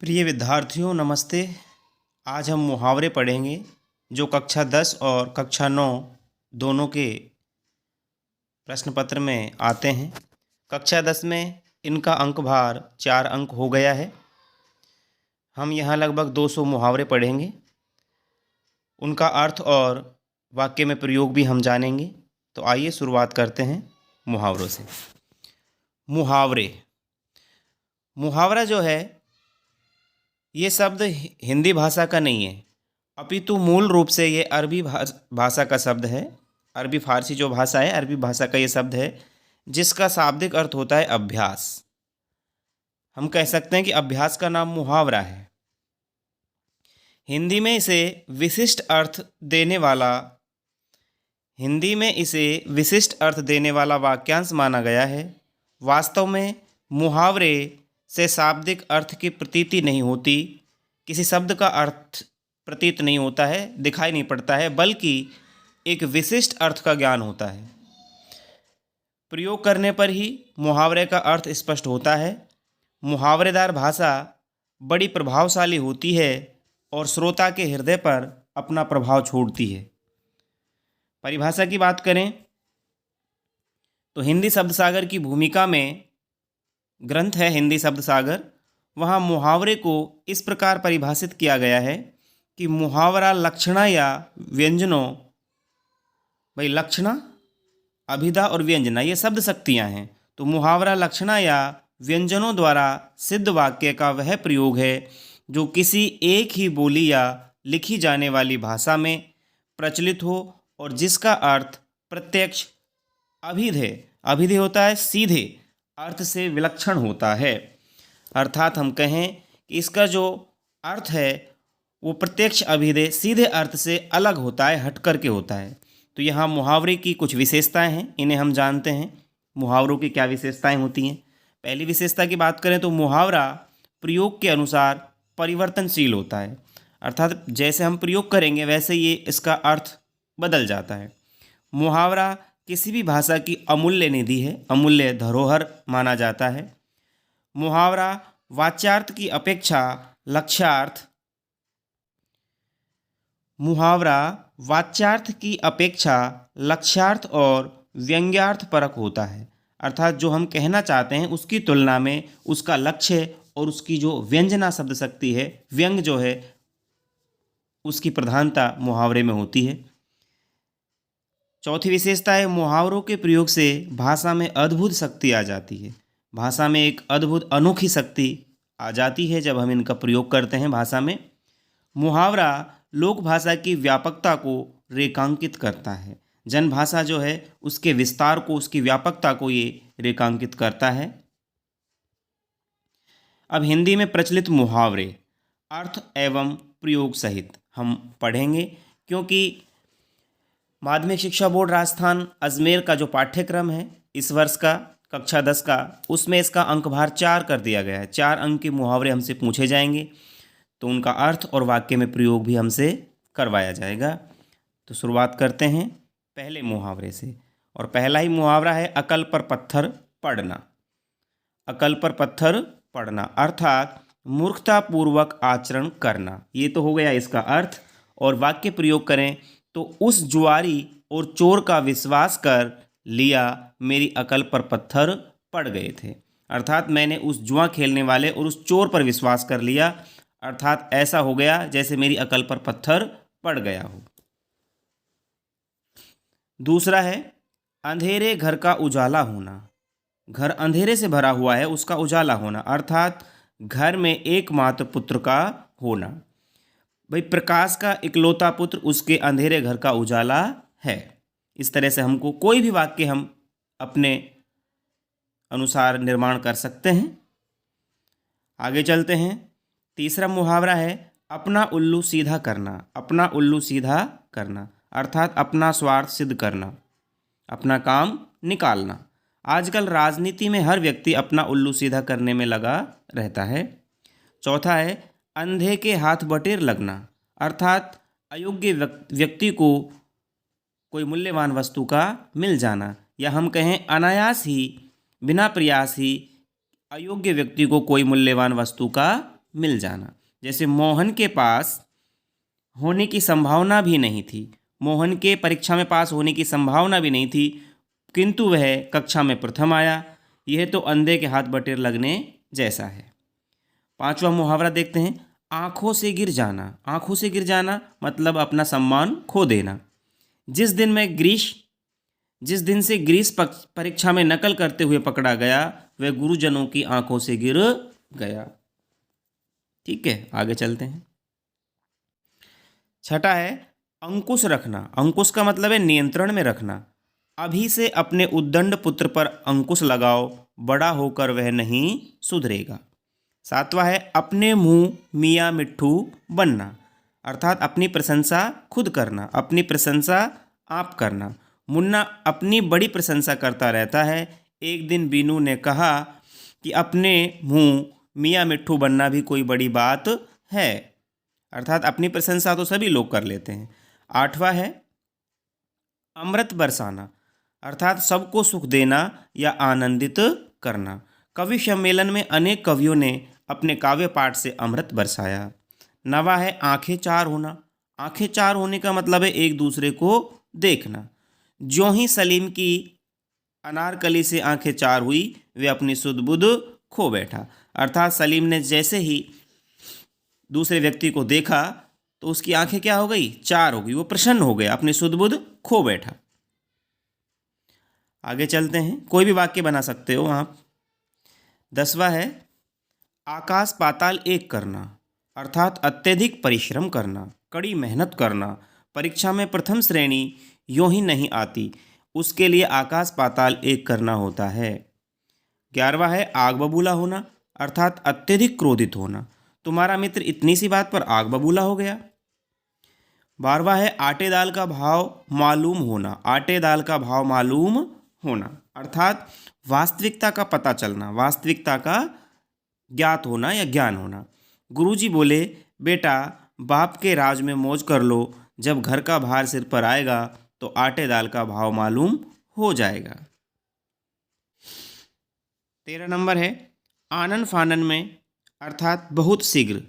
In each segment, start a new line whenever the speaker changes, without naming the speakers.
प्रिय विद्यार्थियों नमस्ते। आज हम मुहावरे पढ़ेंगे जो कक्षा 10 और कक्षा 9 दोनों के प्रश्न पत्र में आते हैं। कक्षा 10 में इनका अंक भार 4 अंक हो गया है। हम यहाँ लगभग 200 मुहावरे पढ़ेंगे। उनका अर्थ और वाक्य में प्रयोग भी हम जानेंगे। तो आइए शुरुआत करते हैं मुहावरों से। मुहावरे। मुहावरा जो है ये शब्द हिंदी भाषा का नहीं है, अपितु मूल रूप से ये अरबी भाषा का शब्द है। अरबी फारसी जो भाषा है, अरबी भाषा का ये शब्द है जिसका शाब्दिक अर्थ होता है अभ्यास। हम कह सकते हैं कि अभ्यास का नाम मुहावरा है। हिंदी में इसे विशिष्ट अर्थ देने वाला वाक्यांश माना गया है। वास्तव में मुहावरे से शाब्दिक अर्थ की प्रतीति नहीं होती, किसी शब्द का अर्थ प्रतीत नहीं होता है, दिखाई नहीं पड़ता है, बल्कि एक विशिष्ट अर्थ का ज्ञान होता है। प्रयोग करने पर ही मुहावरे का अर्थ स्पष्ट होता है। मुहावरेदार भाषा बड़ी प्रभावशाली होती है और श्रोता के हृदय पर अपना प्रभाव छोड़ती है। परिभाषा की बात करें तो हिंदी शब्द सागर की भूमिका में ग्रंथ है हिंदी शब्द सागर। वहाँ मुहावरे को इस प्रकार परिभाषित किया गया है कि मुहावरा लक्षणा या व्यंजनों, भाई लक्षणा, अभिधा और व्यंजना ये शब्द शक्तियाँ हैं, तो मुहावरा लक्षणा या व्यंजनों द्वारा सिद्ध वाक्य का वह प्रयोग है जो किसी एक ही बोली या लिखी जाने वाली भाषा में प्रचलित हो और जिसका अर्थ प्रत्यक्ष अभिधेय, अभिधेय होता है सीधे अर्थ से विलक्षण होता है। अर्थात हम कहें कि इसका जो अर्थ है वो प्रत्यक्ष अभिधेय सीधे अर्थ से अलग होता है, हट कर के होता है। तो यहाँ मुहावरे की कुछ विशेषताएं हैं, इन्हें हम जानते हैं। मुहावरों की क्या विशेषताएं होती हैं। पहली विशेषता की बात करें तो मुहावरा प्रयोग के अनुसार परिवर्तनशील होता है। अर्थात जैसे हम प्रयोग करेंगे वैसे ये इसका अर्थ बदल जाता है। मुहावरा किसी भी भाषा की अमूल्य निधि है, अमूल्य धरोहर माना जाता है। मुहावरा वाच्यार्थ की अपेक्षा लक्ष्यार्थ और व्यंग्यार्थ परक होता है। अर्थात जो हम कहना चाहते हैं उसकी तुलना में उसका लक्ष्य और उसकी जो व्यंजना शब्द शक्ति है, व्यंग जो है, उसकी प्रधानता मुहावरे में होती है। चौथी विशेषता है मुहावरों के प्रयोग से भाषा में अद्भुत शक्ति आ जाती है। भाषा में एक अद्भुत अनोखी शक्ति आ जाती है जब हम इनका प्रयोग करते हैं भाषा में। मुहावरा लोक भाषा की व्यापकता को रेखांकित करता है। जनभाषा जो है उसके विस्तार को, उसकी व्यापकता को ये रेखांकित करता है। अब हिंदी में प्रचलित मुहावरे अर्थ एवं प्रयोग सहित हम पढ़ेंगे, क्योंकि माध्यमिक शिक्षा बोर्ड राजस्थान अजमेर का जो पाठ्यक्रम है इस वर्ष का कक्षा 10 का, उसमें इसका अंक भार 4 कर दिया गया है। 4 अंक के मुहावरे हमसे पूछे जाएंगे, तो उनका अर्थ और वाक्य में प्रयोग भी हमसे करवाया जाएगा। तो शुरुआत करते हैं पहले मुहावरे से, और पहला ही मुहावरा है अकल पर पत्थर पड़ना। अकल पर पत्थर पड़ना अर्थात मूर्खतापूर्वक आचरण करना, ये तो हो गया इसका अर्थ। और वाक्य प्रयोग करें तो उस जुआरी और चोर का विश्वास कर लिया, मेरी अकल पर पत्थर पड़ गए थे। अर्थात मैंने उस जुआ खेलने वाले और उस चोर पर विश्वास कर लिया, अर्थात ऐसा हो गया जैसे मेरी अकल पर पत्थर पड़ गया हो। दूसरा है अंधेरे घर का उजाला होना। घर अंधेरे से भरा हुआ है, उसका उजाला होना, अर्थात घर में एकमात्र पुत्र का होना। भाई प्रकाश का इकलौता पुत्र, उसके अंधेरे घर का उजाला है। इस तरह से हमको कोई भी वाक्य हम अपने अनुसार निर्माण कर सकते हैं। आगे चलते हैं। तीसरा मुहावरा है अपना उल्लू सीधा करना। अपना उल्लू सीधा करना अर्थात अपना स्वार्थ सिद्ध करना, अपना काम निकालना। आजकल राजनीति में हर व्यक्ति अपना उल्लू सीधा करने में लगा रहता है। चौथा है अंधे के हाथ बटेर लगना, अर्थात अयोग्य व्यक्ति को कोई मूल्यवान वस्तु का मिल जाना, या हम कहें अनायास ही, बिना प्रयास ही अयोग्य व्यक्ति को कोई मूल्यवान वस्तु का मिल जाना। जैसे मोहन के पास होने की संभावना भी नहीं थी, मोहन के परीक्षा में पास होने की संभावना भी नहीं थी, किंतु वह कक्षा में प्रथम आया। यह तो अंधे के हाथ बटेर लगने जैसा है। पांचवा मुहावरा देखते हैं, आंखों से गिर जाना। आंखों से गिर जाना मतलब अपना सम्मान खो देना। जिस दिन से ग्रीस परीक्षा में नकल करते हुए पकड़ा गया, वह गुरुजनों की आंखों से गिर गया। ठीक है, आगे चलते हैं। छठा है अंकुश रखना। अंकुश का मतलब है नियंत्रण में रखना। अभी से अपने उद्दंड पुत्र पर अंकुश लगाओ, बड़ा होकर वह नहीं सुधरेगा। सातवां है अपने मुंह मियाँ मिट्ठू बनना, अर्थात अपनी प्रशंसा खुद करना, अपनी प्रशंसा आप करना। मुन्ना अपनी बड़ी प्रशंसा करता रहता है। एक दिन बीनू ने कहा कि अपने मुंह मियाँ मिट्ठू बनना भी कोई बड़ी बात है, अर्थात अपनी प्रशंसा तो सभी लोग कर लेते हैं। आठवां है अमृत बरसाना, अर्थात सबको सुख देना या आनंदित करना। कवि सम्मेलन में अनेक कवियों ने अपने काव्य पाठ से अमृत बरसाया। नवा है आंखें चार होना। आंखें चार होने का मतलब है एक दूसरे को देखना। ज्यों ही सलीम की अनारकली से आंखें चार हुई, वे अपनी सुध बुध खो बैठा, अर्थात सलीम ने जैसे ही दूसरे व्यक्ति को देखा तो उसकी आंखें क्या हो गई, चार हो गई, वो प्रसन्न हो गया, अपनी सुध बुध खो बैठा। आगे चलते हैं, कोई भी वाक्य बना सकते हो आप। 10वां है आकाश पाताल एक करना, अर्थात अत्यधिक परिश्रम करना, कड़ी मेहनत करना। परीक्षा में प्रथम श्रेणी यूं ही नहीं आती, उसके लिए आकाश पाताल एक करना होता है। 11वां है आग बबूला होना, अर्थात अत्यधिक क्रोधित होना। तुम्हारा मित्र इतनी सी बात पर आग बबूला हो गया। 12वां है आटे दाल का भाव मालूम होना। आटे दाल का भाव मालूम होना, अर्थात वास्तविकता का पता चलना, वास्तविकता का ज्ञात होना या ज्ञान होना। गुरुजी बोले, बेटा बाप के राज में मौज कर लो, जब घर का भार सिर पर आएगा तो आटे दाल का भाव मालूम हो जाएगा। 13 नंबर है आनन फानन में, अर्थात बहुत शीघ्र।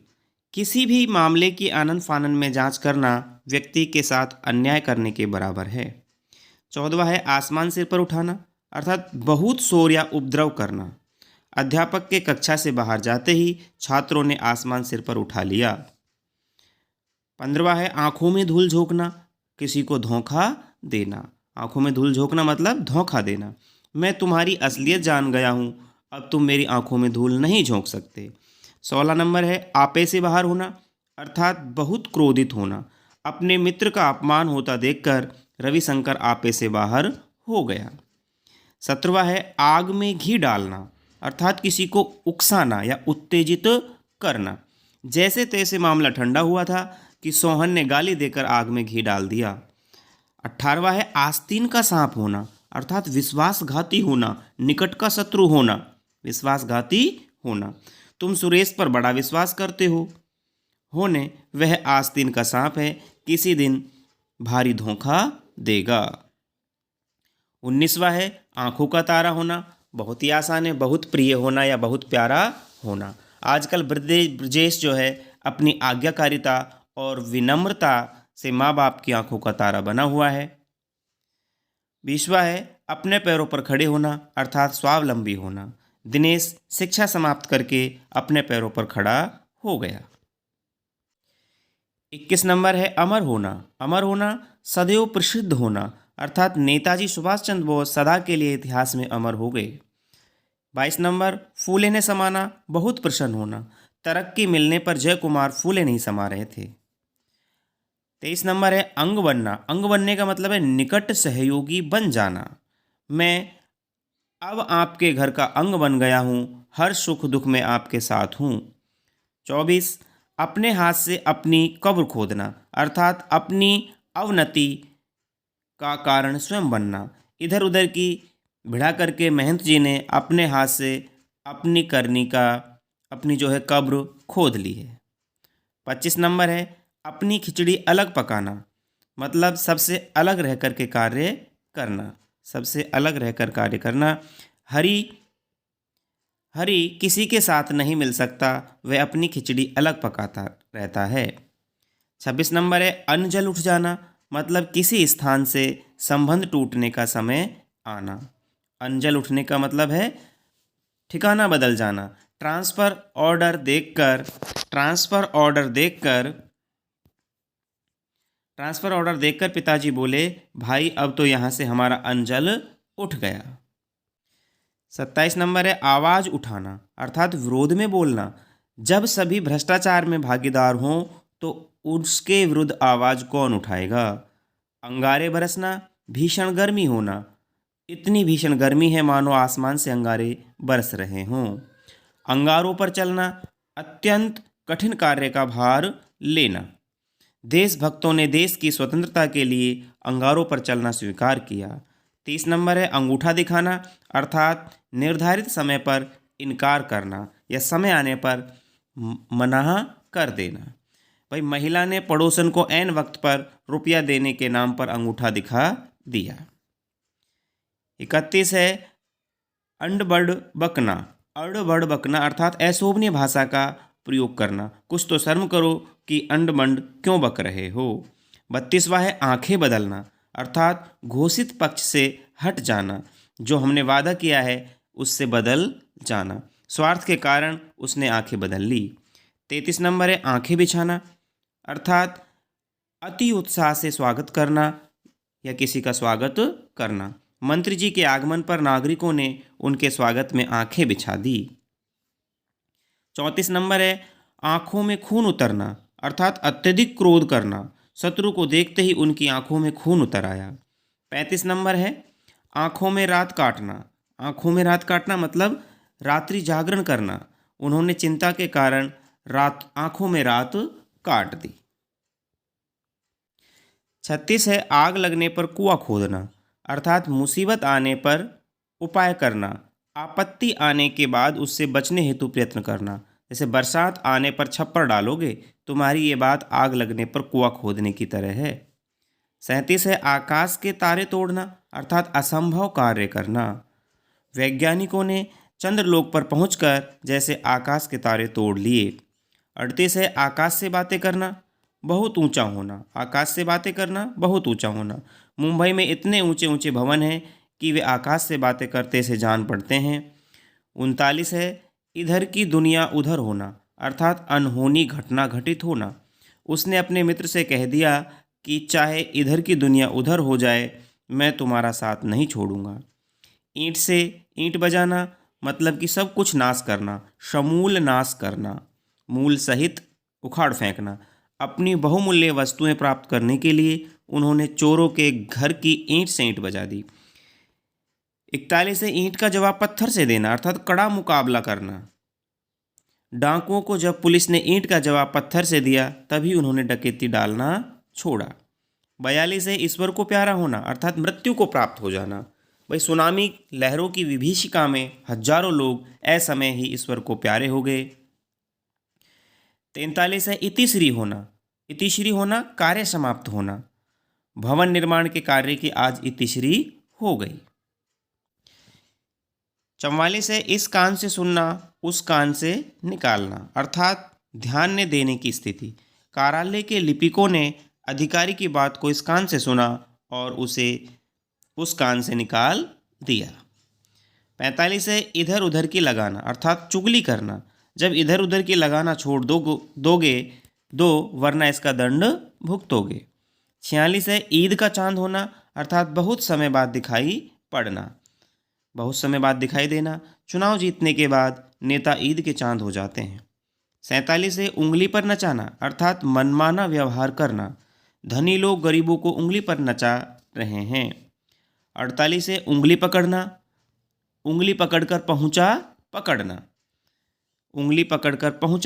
किसी भी मामले की आनन फानन में जांच करना व्यक्ति के साथ अन्याय करने के बराबर है। 14वां है आसमान सिर पर उठाना, अर्थात बहुत शोर या उपद्रव करना। अध्यापक के कक्षा से बाहर जाते ही छात्रों ने आसमान सिर पर उठा लिया। 15वां है आंखों में धूल झोंकना, किसी को धोखा देना। आंखों में धूल झोंकना मतलब धोखा देना। मैं तुम्हारी असलियत जान गया हूँ, अब तुम मेरी आंखों में धूल नहीं झोंक सकते। 16 नंबर है आपे से बाहर होना, अर्थात बहुत क्रोधित होना। अपने मित्र का अपमान होता देखकर रविशंकर आपे से बाहर हो गया। 17वां है आग में घी डालना, अर्थात किसी को उकसाना या उत्तेजित करना। जैसे तैसे मामला ठंडा हुआ था कि सोहन ने गाली देकर आग में घी डाल दिया। 18वां है आस्तीन का सांप होना, अर्थात विश्वासघाती होना, निकट का शत्रु होना, विश्वासघाती होना। तुम सुरेश पर बड़ा विश्वास करते हो, होने वह आस्तीन का सांप है, किसी दिन भारी धोखा देगा। 19वां है आंखों का तारा होना, बहुत ही आसान है, बहुत प्रिय होना या बहुत प्यारा होना। आजकल ब्रजेश जो है अपनी आज्ञाकारिता और विनम्रता से माँ बाप की आंखों का तारा बना हुआ है। 20वां है अपने पैरों पर खड़े होना, अर्थात स्वावलंबी होना। दिनेश शिक्षा समाप्त करके अपने पैरों पर खड़ा हो गया। 21 नंबर है अमर होना। अमर होना सदैव प्रसिद्ध होना, अर्थात नेताजी सुभाष चंद्र बोस सदा के लिए इतिहास में अमर हो गए। 22 नंबर फूले ने समाना, बहुत प्रसन्न होना। तरक्की मिलने पर जय कुमार फूले नहीं समा रहे थे। 23 नंबर है अंग बनना। अंग बनने का मतलब है निकट सहयोगी बन जाना। मैं अब आपके घर का अंग बन गया हूँ, हर सुख दुख में आपके साथ हूँ। 24 अपने हाथ से अपनी कब्र खोदना, अर्थात अपनी अवनति का कारण स्वयं बनना। इधर उधर की भिड़ा करके महंत जी ने अपने हाथ से अपनी करनी का अपनी जो है कब्र खोद ली है। 25 नंबर है अपनी खिचड़ी अलग पकाना, मतलब सबसे अलग रह कर के कार्य करना, सबसे अलग रहकर कार्य करना। हरी हरि किसी के साथ नहीं मिल सकता, वह अपनी खिचड़ी अलग पकाता रहता है। 26 नंबर है अन्न जल उठ जाना, मतलब किसी स्थान से संबंध टूटने का समय आना। अन्न जल उठने का मतलब है ठिकाना बदल जाना। ट्रांसफ़र ऑर्डर देखकर ट्रांसफ़र ऑर्डर देखकर पिताजी बोले, भाई अब तो यहाँ से हमारा अन्न जल उठ गया। 27 नंबर है आवाज़ उठाना, अर्थात विरोध में बोलना। जब सभी भ्रष्टाचार में भागीदार हों तो उसके विरुद्ध आवाज़ कौन उठाएगा। अंगारे बरसना, भीषण गर्मी होना, इतनी भीषण गर्मी है मानो आसमान से अंगारे बरस रहे हों। अंगारों पर चलना, अत्यंत कठिन कार्य का भार लेना। देशभक्तों ने देश की स्वतंत्रता के लिए अंगारों पर चलना स्वीकार किया। 30 नंबर है अंगूठा दिखाना, अर्थात निर्धारित समय पर इनकार करना या समय आने पर मना कर देना। भाई महिला ने पड़ोसन को ऐन वक्त पर रुपया देने के नाम पर अंगूठा दिखा दिया। 31 है अड़बड़ बकना, अर्थात अशोभनीय भाषा का प्रयोग करना। कुछ तो शर्म करो कि अंड-मंड क्यों बक रहे हो। 32वां है आंखें बदलना, अर्थात घोषित पक्ष से हट जाना, जो हमने वादा किया है उससे बदल जाना। स्वार्थ के कारण उसने आंखें बदल ली। 33 नंबर है आंखें बिछाना, अर्थात अति उत्साह से स्वागत करना या किसी का स्वागत करना। मंत्री जी के आगमन पर नागरिकों ने उनके स्वागत में आंखें बिछा दी। 34 नंबर है आंखों में खून उतरना, अर्थात अत्यधिक क्रोध करना। शत्रु को देखते ही उनकी आंखों में खून उतर आया। 35 नंबर है आंखों में रात काटना मतलब रात्रि जागरण करना। उन्होंने चिंता के कारण आंखों में रात काट दी। 36 है आग लगने पर कुआं खोदना, अर्थात मुसीबत आने पर उपाय करना, आपत्ति आने के बाद उससे बचने हेतु प्रयत्न करना। जैसे बरसात आने पर छप्पर डालोगे, तुम्हारी ये बात आग लगने पर कुआं खोदने की तरह है। 37 है आकाश के तारे तोड़ना, अर्थात असंभव कार्य करना। वैज्ञानिकों ने चंद्रलोक पर पहुंचकर जैसे आकाश के तारे तोड़ लिए। 38 है आकाश से बातें करना, बहुत ऊंचा होना। मुंबई में इतने ऊंचे ऊंचे भवन हैं कि वे आकाश से बातें करते से जान पड़ते हैं। 39 है इधर की दुनिया उधर होना, अर्थात अनहोनी घटना घटित होना। उसने अपने मित्र से कह दिया कि चाहे इधर की दुनिया उधर हो जाए, मैं तुम्हारा साथ नहीं छोड़ूंगा। ईंट से ईंट बजाना, मतलब कि सब कुछ नाश करना, समूल नाश करना, मूल सहित उखाड़ फेंकना। अपनी बहुमूल्य वस्तुएं प्राप्त करने के लिए उन्होंने चोरों के घर की ईंट से ईंट बजा दी। 41 है ईंट का जवाब पत्थर से देना, अर्थात कड़ा मुकाबला करना। डाकुओं को जब पुलिस ने ईंट का जवाब पत्थर से दिया, तभी उन्होंने डकैती डालना छोड़ा। 42 है ईश्वर को प्यारा होना, अर्थात मृत्यु को प्राप्त हो जाना। भाई सुनामी लहरों की विभीषिका में हजारों लोग असमय ही ईश्वर को प्यारे हो गए। 43 है इतिश्री होना, कार्य समाप्त होना। भवन निर्माण के कार्य की आज इतिश्री हो गई। 44 है इस कान से सुनना, उस कान से निकालना, अर्थात ध्यान न देने की स्थिति। कार्यालय के लिपिकों ने अधिकारी की बात को इस कान से सुना और उसे उस कान से निकाल दिया। 45 है इधर उधर की लगाना, अर्थात चुगली करना। जब इधर उधर की लगाना छोड़ दो वरना इसका दंड भुगतोगे। 46 है ईद का चांद होना, अर्थात बहुत समय बाद दिखाई देना। चुनाव जीतने के बाद नेता ईद के चांद हो जाते हैं। 47 है उंगली पर नचाना, अर्थात मनमाना व्यवहार करना। धनी लोग गरीबों को उंगली पर नचा रहे हैं। 48 है उंगली पकड़कर पहुंचा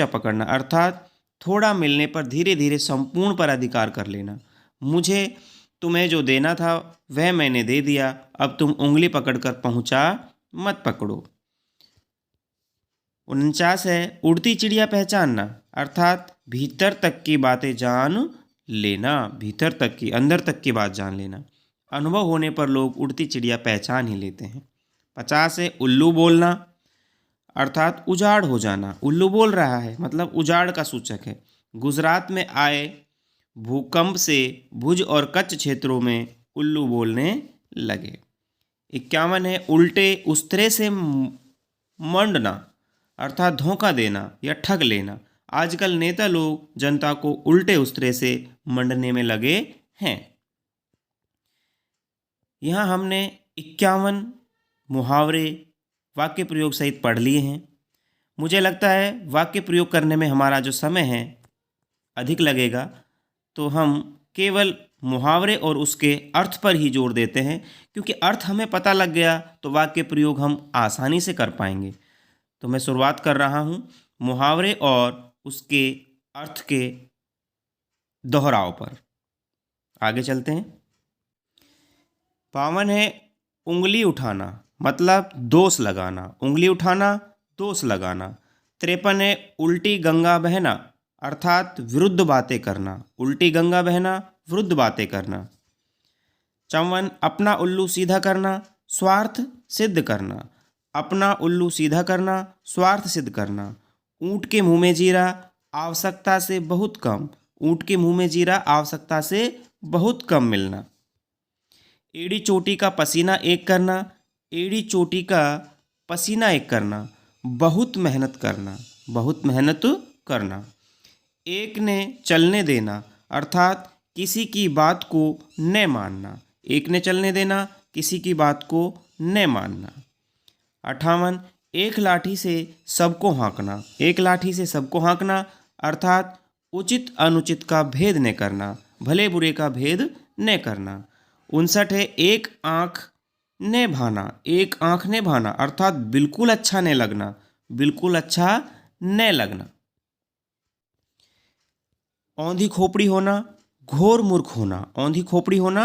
पकड़ना, अर्थात थोड़ा मिलने पर धीरे धीरे संपूर्ण पर अधिकार कर लेना। मुझे तुम्हें जो देना था वह मैंने दे दिया, अब तुम उंगली पकड़कर पहुंचा मत पकड़ो। 49 है उड़ती चिड़िया पहचानना, अर्थात भीतर तक की बातें जान लेना, अंदर तक की बात जान लेना। अनुभव होने पर लोग उड़ती चिड़िया पहचान ही लेते हैं। 50 है उल्लू बोलना, अर्थात उजाड़ हो जाना। उल्लू बोल रहा है मतलब उजाड़ का सूचक है। गुजरात में आए भूकंप से भुज और कच्छ क्षेत्रों में उल्लू बोलने लगे। 51 है उल्टे उस्तरे से मंडना अर्थात धोखा देना या ठग लेना। आजकल नेता लोग जनता को उल्टे उस्तरे से मंडने में लगे हैं। यहाँ हमने 51 मुहावरे वाक्य प्रयोग सहित पढ़ लिए हैं। मुझे लगता है वाक्य प्रयोग करने में हमारा जो समय है अधिक लगेगा, तो हम केवल मुहावरे और उसके अर्थ पर ही जोर देते हैं, क्योंकि अर्थ हमें पता लग गया तो वाक्य प्रयोग हम आसानी से कर पाएंगे। तो मैं शुरुआत कर रहा हूँ मुहावरे और उसके अर्थ के दोहराव पर। आगे चलते हैं। 52 है उंगली उठाना मतलब दोष लगाना। उंगली उठाना दोष लगाना। 53 है उल्टी गंगा बहना अर्थात विरुद्ध बातें करना। उल्टी गंगा बहना विरुद्ध बातें करना। 54 अपना उल्लू सीधा करना स्वार्थ सिद्ध करना। अपना उल्लू सीधा करना स्वार्थ सिद्ध करना। ऊँट के मुंह में जीरा आवश्यकता से बहुत कम। ऊँट के मुंह में जीरा आवश्यकता से बहुत कम मिलना। एड़ी चोटी का पसीना एक करना। एड़ी चोटी का पसीना एक करना। बहुत मेहनत करना। बहुत मेहनत करना। एक ने चलने देना अर्थात किसी की बात को न मानना। एक ने चलने देना किसी की बात को न मानना। 58 एक लाठी से सबको हाँकना। एक लाठी से सबको हाँकना अर्थात उचित अनुचित का भेद न करना, भले बुरे का भेद न करना। 59 है एक आँख ने भाना। एक आँख ने भाना अर्थात बिल्कुल अच्छा न लगना, बिल्कुल अच्छा न लगना। औंधी खोपड़ी होना घोर मूर्ख होना। औंधी खोपड़ी होना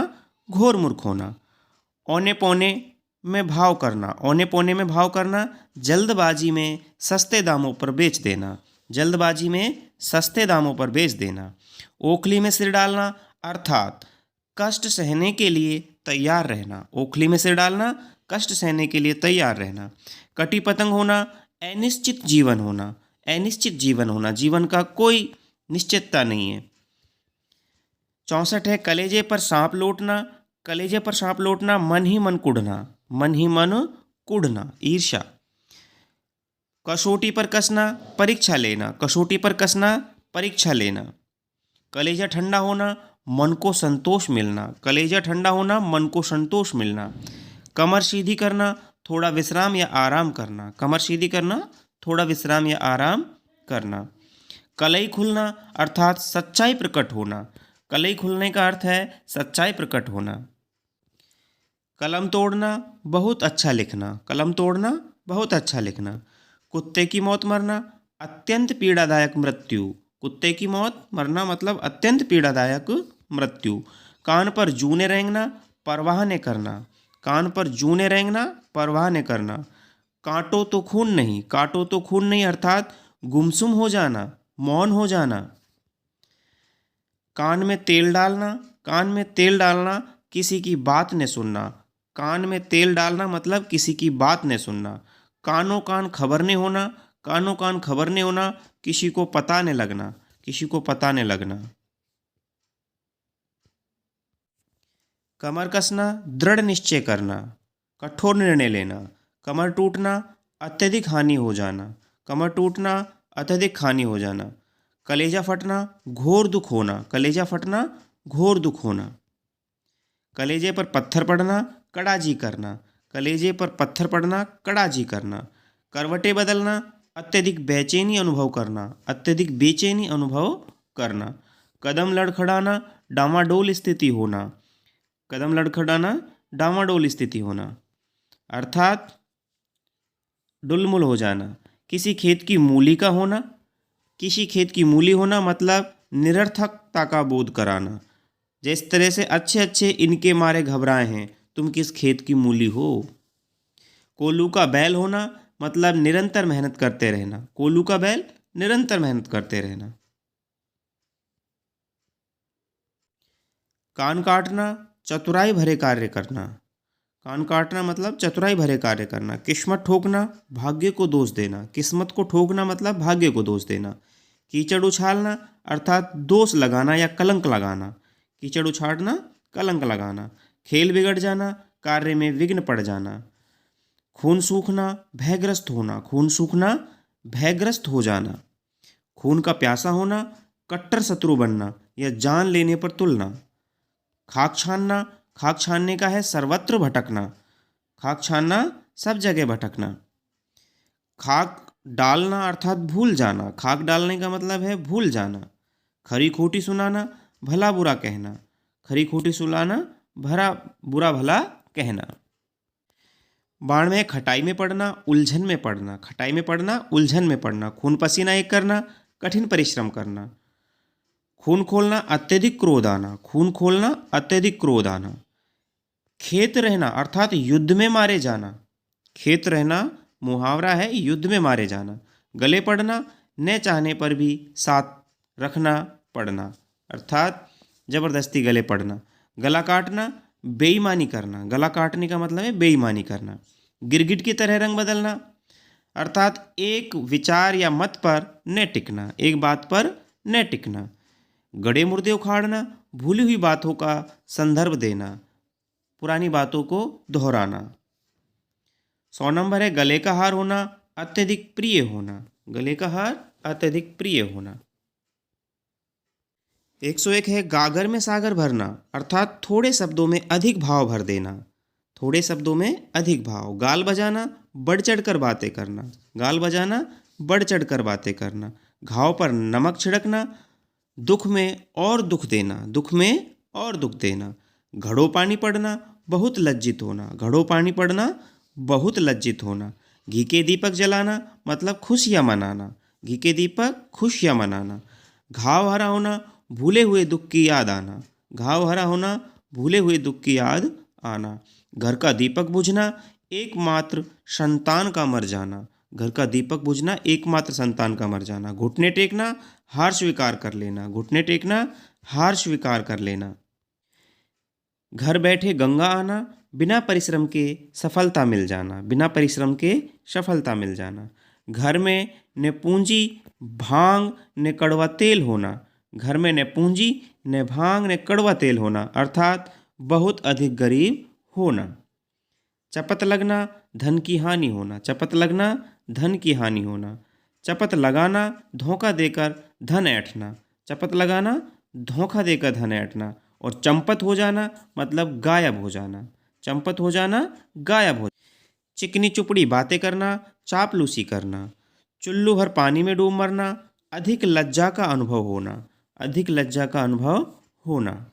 घोर मूर्ख होना। औने पौने में भाव करना। औने पौने में भाव करना जल्दबाजी में सस्ते दामों पर बेच देना। जल्दबाजी में सस्ते दामों पर बेच देना। ओखली में सिर डालना अर्थात कष्ट सहने के लिए तैयार रहना। ओखली में सिर डालना कष्ट सहने के लिए तैयार रहना। कटी पतंग होना अनिश्चित जीवन होना। अनिश्चित जीवन होना, जीवन का कोई निश्चितता नहीं है। 64 है कलेजे पर सांप लौटना। कलेजे पर सांप लौटना मन ही मन कुढ़ना। मन ही मन कुढ़ना ईर्ष्या। कसौटी पर कसना परीक्षा लेना। कसौटी पर कसना परीक्षा लेना। कलेजा ठंडा होना मन को संतोष मिलना। कलेजा ठंडा होना मन को संतोष मिलना। कमर सीधी करना थोड़ा विश्राम या आराम करना। कमर सीधी करना थोड़ा विश्राम या आराम करना। कलई खुलना अर्थात सच्चाई प्रकट होना। कलई खुलने का अर्थ है सच्चाई प्रकट होना। कलम तोड़ना बहुत अच्छा लिखना। कलम तोड़ना बहुत अच्छा लिखना। कुत्ते की मौत मरना अत्यंत पीड़ादायक मृत्यु। कुत्ते की मौत मरना मतलब अत्यंत पीड़ादायक मृत्यु। कान पर जूने रेंगना परवाह न करना। कान पर जूने रेंगना परवाह न करना। काटो तो खून नहीं। काटो तो खून नहीं अर्थात गुमसुम हो जाना, मौन हो जाना। कान में तेल डालना। कान में तेल डालना किसी की बात न सुनना। कान में तेल डालना मतलब किसी की बात न सुनना। कानों कान खबर नहीं होना। कानों कान खबर नहीं होना किसी को पता न लगना। किसी को पता न लगना। कमर कसना दृढ़ निश्चय करना, कठोर निर्णय लेना। कमर टूटना अत्यधिक हानि हो जाना। कमर टूटना अत्यधिक हानि हो जाना। कलेजा फटना घोर दुख होना। कलेजा फटना घोर दुख होना। कलेजे पर पत्थर पड़ना कड़ाजी करना। कलेजे पर पत्थर पड़ना कड़ाजी करना। करवटें बदलना अत्यधिक बेचैनी अनुभव करना। अत्यधिक बेचैनी अनुभव करना। कदम लड़खड़ाना डामाडोल स्थिति होना। कदम लड़खड़ाना डामाडोल स्थिति होना अर्थात डुलमुल हो जाना। किसी खेत की मूली का होना। किसी खेत की मूली होना मतलब निरर्थकता का बोध कराना। जिस तरह से अच्छे अच्छे इनके मारे घबराए हैं, तुम किस खेत की मूली हो। कोल्हू का बैल होना मतलब निरंतर मेहनत करते रहना। कोल्हू का बैल निरंतर मेहनत करते रहना। कान काटना चतुराई भरे कार्य करना। कान काटना मतलब चतुराई भरे कार्य करना। किस्मत ठोकना, भाग्य को दोष देना। किस्मत को ठोकना मतलब भाग्य को दोष देना। कीचड़ उछालना अर्थात दोष लगाना या कलंक लगाना। कीचड़ उछालना, कलंक लगाना। खेल बिगड़ जाना, कार्य में विघ्न पड़ जाना। खून सूखना, भयग्रस्त होना। खून सूखना, भयग्रस्त हो जाना। खून का प्यासा होना, कट्टर शत्रु बनना या जान लेने पर तुलना। खाक छानना, खाक छानने का है सर्वत्र भटकना। खाक छानना, सब जगह भटकना। खाक डालना अर्थात भूल जाना। खाक डालने का मतलब है भूल जाना। खरी खोटी सुनाना, भला बुरा कहना। खरी खोटी सुनाना, भरा बुरा भला कहना। बाण में खटाई में पड़ना, उलझन में पड़ना। खटाई में पड़ना, उलझन में पड़ना। खून पसीना एक करना, कठिन परिश्रम करना। खून खोलना, अत्यधिक क्रोध आना। खून खोलना, अत्यधिक क्रोध आना। खेत रहना अर्थात युद्ध में मारे जाना। खेत रहना मुहावरा है, युद्ध में मारे जाना। गले पड़ना, न चाहने पर भी साथ रखना पड़ना अर्थात जबरदस्ती गले पड़ना। गला काटना, बेईमानी करना। गला काटने का मतलब है बेईमानी करना। गिरगिट की तरह रंग बदलना अर्थात एक विचार या मत पर न टिकना, एक बात पर न टिकना। गड़े मुर्दे उखाड़ना, भूली हुई बातों का संदर्भ देना, पुरानी बातों को दोहराना। 100 नंबर है गले का हार होना, अत्यधिक प्रिय होना। गले का हार, अत्यधिक प्रिय होना। 101 है गागर में सागर भरना अर्थात थोड़े शब्दों में अधिक भाव भर देना। थोड़े शब्दों में अधिक भाव। गाल बजाना, बढ़ चढ़ कर बातें करना। गाल बजाना, बढ़ चढ़ कर बातें करना। घाव पर नमक छिड़कना, दुख में और दुख देना। दुख में और दुख देना। घड़ों पानी पड़ना, बहुत लज्जित होना। घड़ों पानी पड़ना, बहुत लज्जित होना। घी के दीपक जलाना मतलब खुशियाँ मनाना। घी के दीपक, खुशियाँ मनाना। घाव हरा होना, भूले हुए दुख की याद आना। घाव हरा होना, भूले हुए दुख की याद आना। घर का दीपक बुझना, एकमात्र संतान का मर जाना। घर का दीपक बुझना, एकमात्र संतान का मर जाना। घुटने टेकना, हार स्वीकार कर लेना। घुटने टेकना, हार स्वीकार कर लेना। घर बैठे गंगा आना, बिना परिश्रम के सफलता मिल जाना। बिना परिश्रम के सफलता मिल जाना। घर में न पूंजी, भांग न कड़वा तेल होना। घर में न पूंजी, न भांग न कड़वा तेल होना अर्थात बहुत अधिक गरीब होना। चपत लगना, धन की हानि होना। चपत लगना, धन की हानि होना। चपत लगाना, धोखा देकर धन ऐंठना। चपत लगाना, धोखा देकर धन ऐंठना। और चंपत हो जाना मतलब गायब हो जाना। चंपत हो जाना, गायब हो। चिकनी चुपड़ी बातें करना, चापलूसी करना। चुल्लू भर पानी में डूब मरना, अधिक लज्जा का अनुभव होना। अधिक लज्जा का अनुभव होना।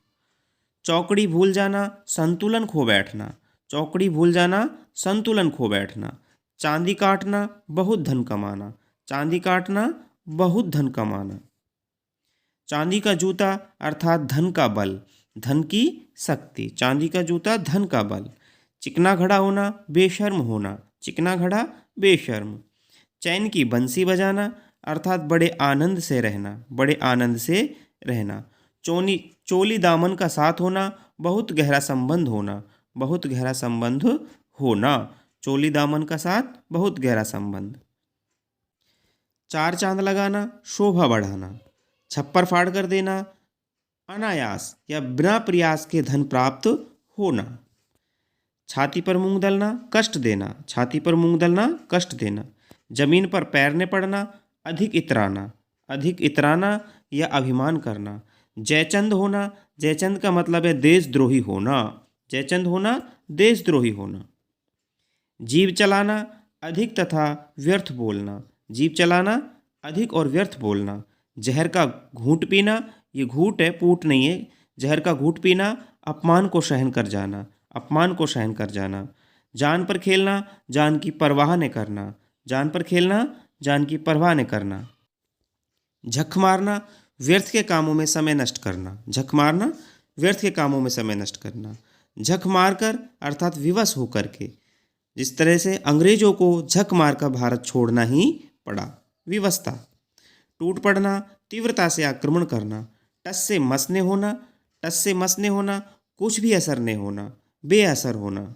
चौकड़ी भूल जाना, संतुलन खो बैठना। चौकड़ी भूल जाना, संतुलन खो बैठना। चांदी काटना, बहुत धन कमाना। चांदी काटना, बहुत धन कमाना। चांदी का जूता अर्थात धन का बल, धन की शक्ति। चांदी का जूता, धन का बल। चिकना घड़ा होना, बेशर्म होना। चिकना घड़ा, बेशर्म। चैन की बंसी बजाना अर्थात बड़े आनंद से रहना। बड़े आनंद से रहना। चोली दामन का साथ होना, बहुत गहरा संबंध होना। बहुत गहरा संबंध होना। चोली दामन का साथ, बहुत गहरा संबंध। चार चांद लगाना, शोभा बढ़ाना। छप्पर फाड़ कर देना, अनायास या बिना प्रयास के धन प्राप्त होना। छाती पर मूंग दलना, कष्ट देना। छाती पर मूंग दलना, कष्ट देना। जमीन पर पैरने पड़ना, अधिक इतराना। अधिक इतराना या अभिमान करना। जयचंद होना, जयचंद का मतलब है देशद्रोही होना। जयचंद होना, देशद्रोही होना। जीभ चलाना, अधिक तथा व्यर्थ बोलना। जीभ चलाना, अधिक और व्यर्थ बोलना। जहर का घूंट पीना, ये घूंट है, पूट नहीं है। जहर का घूंट पीना, अपमान को सहन कर जाना। अपमान को सहन कर जाना। जान पर खेलना, जान की परवाह न करना। जान पर खेलना, जान की परवाह न करना। झक मारना, व्यर्थ के कामों में समय नष्ट करना। झक मारना, व्यर्थ के कामों में समय नष्ट करना। झक मारकर अर्थात विवश होकर के। जिस तरह से अंग्रेजों को झक मारकर भारत छोड़ना ही पड़ा, विवशता। टूट पड़ना, तीव्रता से आक्रमण करना। टस से मसने होना, टस से मसने होना, कुछ भी असर नहीं होना, बेअसर होना।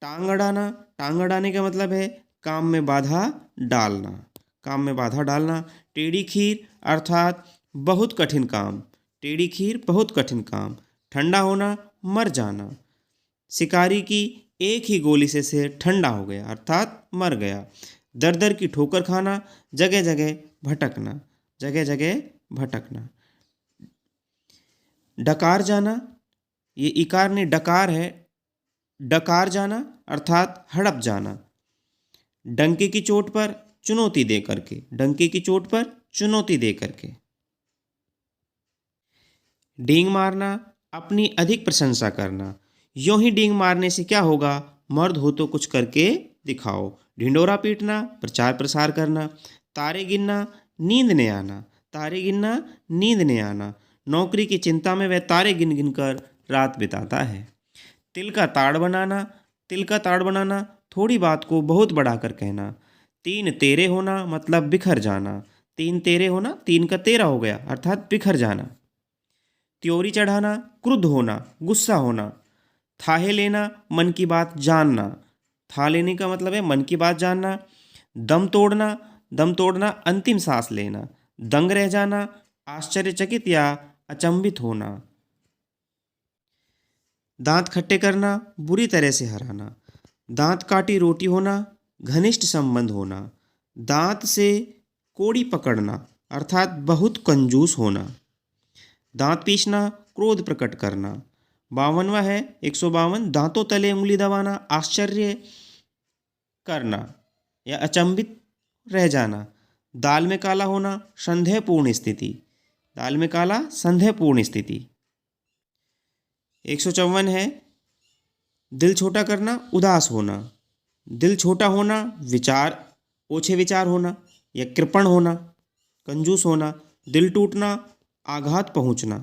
टांग अड़ाना, टांग अड़ाने का मतलब है काम में बाधा डालना, काम में बाधा डालना। टेढ़ी खीर अर्थात बहुत कठिन काम, टेढ़ी खीर बहुत कठिन काम। ठंडा होना, मर जाना। शिकारी की एक ही गोली से शेर ठंडा हो गया अर्थात मर गया। दर दर की ठोकर खाना, जगह जगह भटकना, जगह जगह भटकना। डकार जाना, ये इकार ने डकार है, डकार जाना अर्थात हड़प जाना। डंके की चोट पर चुनौती दे करके, डंके की चोट पर चुनौती दे करके। डींग मारना, अपनी अधिक प्रशंसा करना। यूं ही डींग मारने से क्या होगा, मर्द हो तो कुछ करके दिखाओ। ढिंडोरा पीटना, प्रचार प्रसार करना। तारे गिनना, नींद ने आना, तारे गिनना, नींद ने आना। नौकरी की चिंता में वह तारे गिन गिन कर रात बिताता है। तिल का ताड़ बनाना, तिल का ताड़ बनाना, थोड़ी बात को बहुत बढ़ाकर कहना। तीन तेरे होना मतलब बिखर जाना, तीन तेरे होना, तीन का तेरा हो गया अर्थात बिखर जाना। त्योरी चढ़ाना, क्रुद्ध होना, गुस्सा होना। थाहे लेना, मन की बात जानना, था लेने का मतलब है मन की बात जानना। दम तोड़ना, दम तोड़ना, अंतिम सांस लेना। दंग रह जाना, आश्चर्यचकित या अचंभित होना। दांत खट्टे करना, बुरी तरह से हराना। दांत काटी रोटी होना, घनिष्ठ संबंध होना। दांत से कोड़ी पकड़ना अर्थात बहुत कंजूस होना। दांत पीसना, क्रोध प्रकट करना। 52वां है 152, दांतों तले उंगली दबाना, आश्चर्य करना या अचंभित रह जाना। दाल में काला होना, संदेहपूर्ण स्थिति, दाल में काला, संदेहपूर्ण स्थिति। 154 है दिल छोटा करना, उदास होना। दिल छोटा होना, विचार, ओछे विचार होना या कृपण होना, कंजूस होना। दिल टूटना, आघात पहुंचना।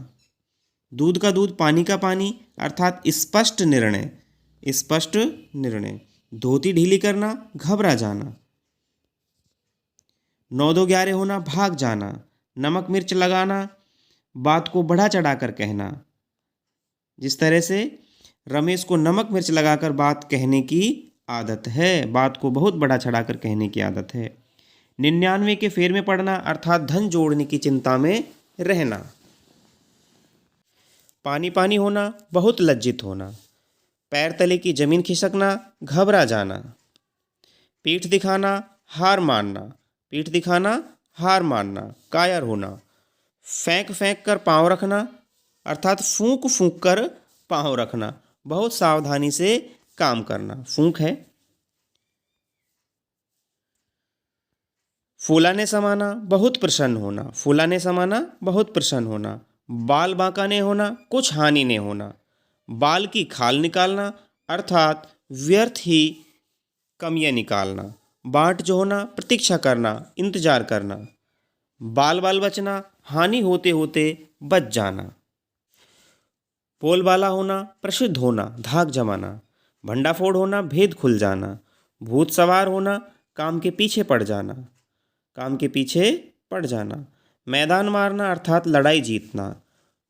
दूध का दूध, पानी का पानी अर्थात स्पष्ट निर्णय, स्पष्ट निर्णय। धोती ढीली करना, घबरा जाना। 9 2 11 होना, भाग जाना। नमक मिर्च लगाना, बात को बढ़ा चढ़ाकर कहना। जिस तरह से रमेश को नमक मिर्च लगाकर बात कहने की आदत है, बात को बहुत बढ़ा चढ़ाकर कहने की आदत है। 99 के फेर में पड़ना अर्थात धन जोड़ने की चिंता में रहना। पानी पानी होना, बहुत लज्जित होना। पैर तले की जमीन खिसकना, घबरा जाना। पीठ दिखाना, हार मानना, पीठ दिखाना, हार मानना, कायर होना। फेंक फेंक कर पाँव रखना अर्थात फूंक फूंक कर पाँव रखना, बहुत सावधानी से काम करना, फूंक है। फूलाने समाना, बहुत प्रसन्न होना, फूलाने समाना, बहुत प्रसन्न होना। बाल बांकाने होना, कुछ हानि नहीं होना। बाल की खाल निकालना अर्थात व्यर्थ ही कमियां निकालना। बाट जो होना, प्रतीक्षा करना, इंतजार करना। बाल बाल बचना, हानि होते होते बच जाना। बोलबाला होना, प्रसिद्ध होना, धाक जमाना। भंडाफोड़ होना, भेद खुल जाना। भूत सवार होना, काम के पीछे पड़ जाना, काम के पीछे पड़ जाना। मैदान मारना अर्थात लड़ाई जीतना।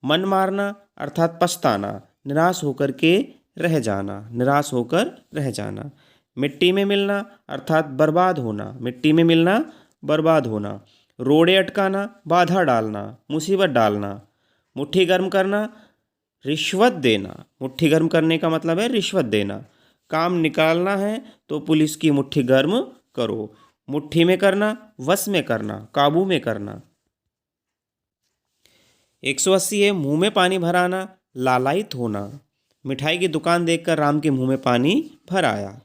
मन मारना अर्थात पछताना, निराश होकर के रह जाना, निराश होकर रह जाना। मिट्टी में मिलना अर्थात बर्बाद होना, मिट्टी में मिलना, बर्बाद होना। रोड़े अटकाना, बाधा डालना, मुसीबत डालना। मुट्ठी गर्म करना, रिश्वत देना, मुट्ठी गर्म करने का मतलब है रिश्वत देना। काम निकालना है तो पुलिस की मुट्ठी गर्म करो। मुट्ठी में करना, वश में करना, काबू में करना। 180 है मुंह में पानी भराना, लालायित होना। मिठाई की दुकान देखकर राम के मुंह में पानी भर आया।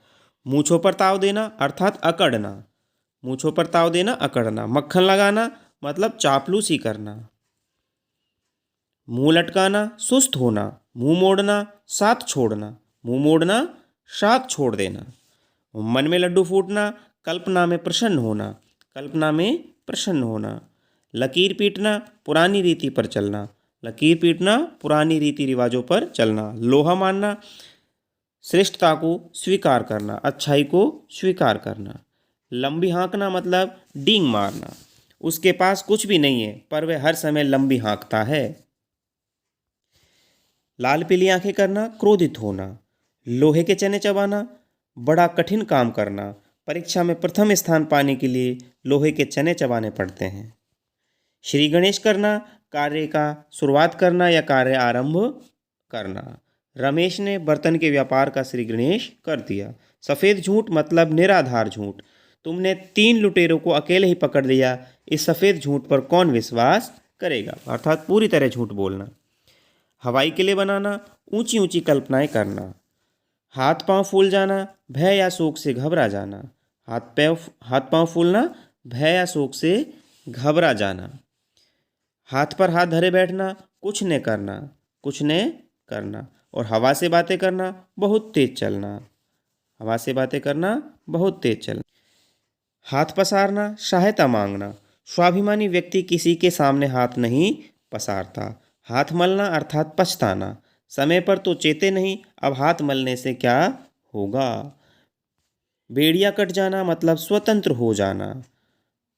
मूंछों पर ताव देना अर्थात अकड़ना, मूंछों पर ताव देना, अकड़ना। मक्खन लगाना मतलब चापलूसी करना। मुंह लटकाना, सुस्त होना। मुंह मोड़ना, साथ छोड़ना, मुंह मोड़ना, साथ छोड़ देना। मन में लड्डू फूटना, कल्पना में प्रसन्न होना, कल्पना में प्रसन्न होना। लकीर पीटना, पुरानी रीति पर चलना, लकीर पीटना, पुरानी रीति रिवाजों पर चलना। लोहा मानना, श्रेष्ठता को स्वीकार करना, अच्छाई को स्वीकार करना। लंबी हाँकना मतलब डींग मारना, उसके पास कुछ भी नहीं है पर वह हर समय लंबी हाँकता है। लाल पीली आंखें करना, क्रोधित होना। लोहे के चने चबाना, बड़ा कठिन काम करना, परीक्षा में प्रथम स्थान पाने के लिए लोहे के चने चबाने पड़ते हैं। श्री गणेश करना, कार्य का शुरुआत करना या कार्य आरंभ करना। रमेश ने बर्तन के व्यापार का श्री गणेश कर दिया। सफ़ेद झूठ मतलब निराधार झूठ। तुमने 3 लुटेरों को अकेले ही पकड़ लिया, इस सफ़ेद झूठ पर कौन विश्वास करेगा, अर्थात पूरी तरह झूठ बोलना। हवाई किले बनाना, ऊंची ऊंची कल्पनाएं करना। हाथ पांव फूल जाना, भय या शोक से घबरा जाना। हाथ पांव फूलना, भय या शोक से घबरा जाना। हाथ पर हाथ धरे बैठना, कुछ न करना, कुछ न करना। और हवा से बातें करना, बहुत तेज चलना। हवा से बातें करना, बहुत तेज चलना। हाथ पसारना, सहायता मांगना। स्वाभिमानी व्यक्ति किसी के सामने हाथ नहीं पसारता। हाथ मलना अर्थात पछताना। समय पर तो चेते नहीं, अब हाथ मलने से क्या होगा। बेड़िया कट जाना मतलब स्वतंत्र हो जाना।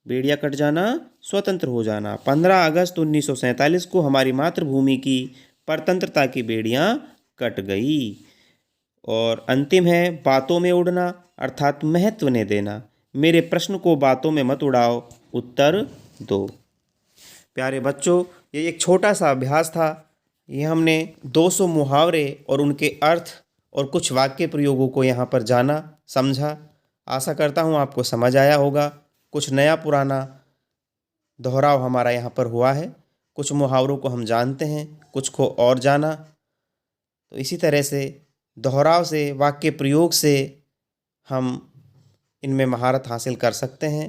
बेड़िया कट जाना, स्वतंत्र हो जाना। 15 अगस्त 1947 को हमारी मातृभूमि की परतंत्रता की बेड़ियां कट गई। और अंतिम है बातों में उड़ना अर्थात महत्व ने देना। मेरे प्रश्न को बातों में मत उड़ाओ, उत्तर दो। प्यारे बच्चों, ये एक छोटा सा अभ्यास था। ये हमने 200 मुहावरे और उनके अर्थ और कुछ वाक्य प्रयोगों को यहाँ पर जाना, समझा। आशा करता हूँ आपको समझ आया होगा। कुछ नया पुराना दोहराव हमारा यहाँ पर हुआ है। कुछ मुहावरों को हम जानते हैं, कुछ को और जाना। तो इसी तरह से दोहराव से, वाक्य प्रयोग से हम इनमें महारत हासिल कर सकते हैं।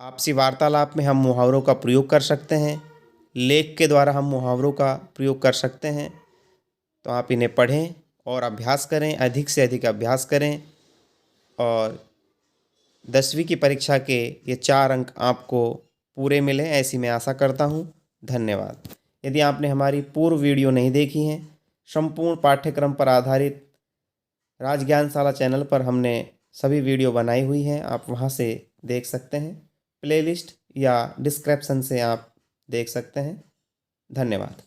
आपसी वार्तालाप में हम मुहावरों का प्रयोग कर सकते हैं। लेख के द्वारा हम मुहावरों का प्रयोग कर सकते हैं। तो आप इन्हें पढ़ें और अभ्यास करें, अधिक से अधिक अभ्यास करें और 10वीं की परीक्षा के ये 4 अंक आपको पूरे मिलें, ऐसी मैं आशा करता हूँ। धन्यवाद। यदि आपने हमारी पूर्व वीडियो नहीं देखी हैं, संपूर्ण पाठ्यक्रम पर आधारित राजज्ञानशाला चैनल पर हमने सभी वीडियो बनाई हुई हैं, आप वहाँ से देख सकते हैं। प्लेलिस्ट या डिस्क्रिप्शन से आप देख सकते हैं। धन्यवाद।